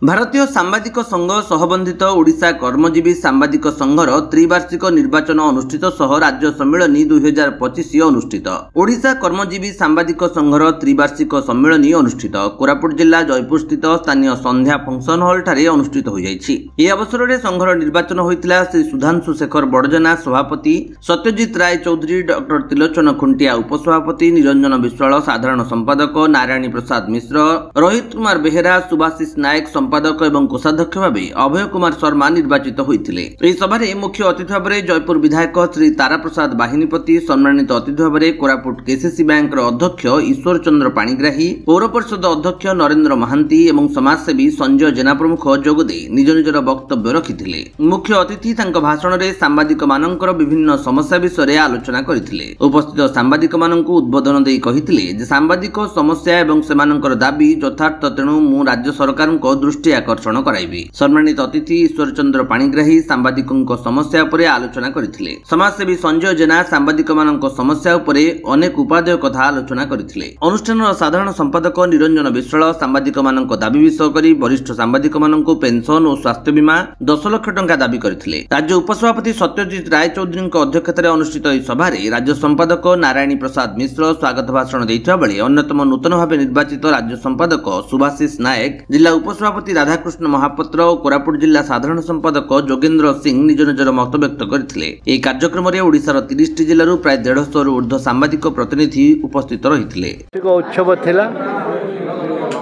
भारतीय सांबादिक संघ सहबंधित ओडिशा कर्मजीवी सांबादिक संघर त्रिवार्षिक निर्वाचन अनुष्ठित सह राज्य सम्मेलनी 2025 अनुष्ठित। ओडिशा कर्मजीवी सांबादिक संघर त्रिवार्षिक सम्मेलनी अनुष्ठित कोरापुट जिला जयपुर स्थित स्थानीय संध्या फंक्शन हॉल ठारे अनुष्ठित हो जाइछि। ए अवसर में संघर निर्वाचन होइतिला श्री सुधांशु शेखर बड़जना सभापति, सत्यजित राय चौधरी, डॉक्टर त्रिलोचन खुंटिया उपसभापति, निरंजन विश्वाल साधारण संपादक, नारायणी प्रसाद मिश्र, रोहित कुमार बेहेरा, सुभाषिष नायक संपादक एवं कोषाध्यक्ष भाव अभय कुमार शर्मा निर्वाचित होइतिले। एही सभारे मुख्य अतिथि भाव जयपुर विधायक श्री तारा प्रसाद बाहिनीपति, सम्मानित अतिथि भाव कोरापुट केसीसी बैंक अध्यक्ष ईश्वर चंद्र पाणिग्राही, पौर परिषद अध्यक्ष नरेंद्र महांती एवं समाजसेवी संजय जेना प्रमुख जोगदे निज निजर वक्तव्य रखिथिले। मुख्य अतिथि तांको भाषण में सांबादिक मानकर विभिन्न समस्या विषय आलोचना करथिले। उपस्थित सांबादिक माननकु उद्बोधन देई कहिथिले जे सांबादिक समस्या एवं सेमानकर दाबी यथार्थ, तेणु मु राज्य सरकार दृष्टि आकर्षण कराइबी। सम्मानित अतिथि ईश्वर चंद्र पाणिग्राही सांबादिकों समस्या उपरे आलोचना करथिले। समाजसेवी संजय जेना सांबादिक मानक समस्या उपरे अनेक उपादेय कथा आलोचना करथिले। अनुष्ठान साधारण संपादक निरंजन विश्वाल सांबादिक मानक दाबी विषय करी वरिष्ठ सांबादिक मानक पेंशन और स्वास्थ्य बीमा 10 लाख टंका दाबी करथिले। राज्य उपसभापति सत्यजित राय चौधरी अध्यक्षतार अनुष्ठित एही सभारे राज्य संपादक नारायणी प्रसाद मिश्र स्वागत भाषण देइथिबा बेले अन्यतम नूतन भाव निर्वाचित राज्य संपादक सुभाषिष नायक, जिला उपसभापति राधाकृष्ण महापात्र और कोरापुट जिला साधारण संपादक जोगेन्द्र सिंह निज निजर मत व्यक्त करथिले। एही कार्यक्रम में ओडिशार 30 जिल्लारू प्राय 150 ऊर्ध्व सांबादिक प्रतिनिधि उपस्थित रहिथिले। उत्सव थिला,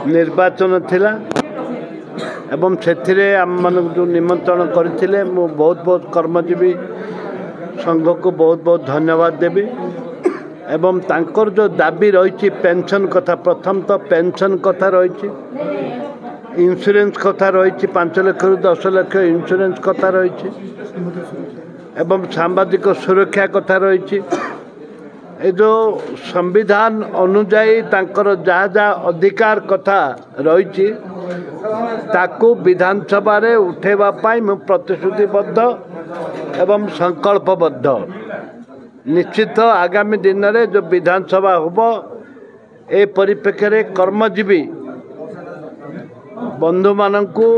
निर्वाचन थिला एवं सेथिरे आम मानक जो निमंत्रण करथिले मु बहुत बहुत कर्मजीवी संघ को बहुत बहुत धन्यवाद देबी। एवं तांकर जो दाबी रही पेंशन कथा, प्रथम तो पेंशन कथा रही, इंश्योरेंस कथा रही, 5 लाख रु 10 लाख इंश्योरेंस कथा रही, एवं सांबादिक सुरक्षा कथा रही। ए जो संविधान अनुजाई तांकर जहाँ जहाँ अधिकार कथा रही ताकू विधानसभा रे उठेबा पाई मु प्रतिश्रुतिबद्ध एवं संकल्पबद्ध। निश्चित आगामी दिन में जो विधानसभा होब ए परिप्रेक्षी कर्मजीवी बंधु माननकु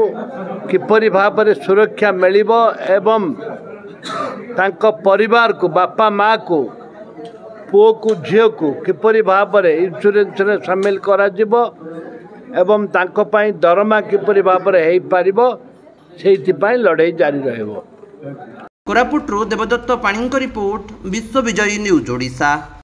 किपरि भाव में सुरक्षा मिलिबो एवं तांको परिवार को, बापा माँ को, पुओ को, झील को किपरि भाव में इंश्योरेंस रे शामिल करा जिवो एवं तांको पाई दरमा किपरि भाव में हेई पारिबो सेइथि पाई लड़ाई जारी रहबो। कोरापुट देवदत्त पाणीଙ୍କ रिपोर्ट, विश्व विजयी न्यूज ओडिशा।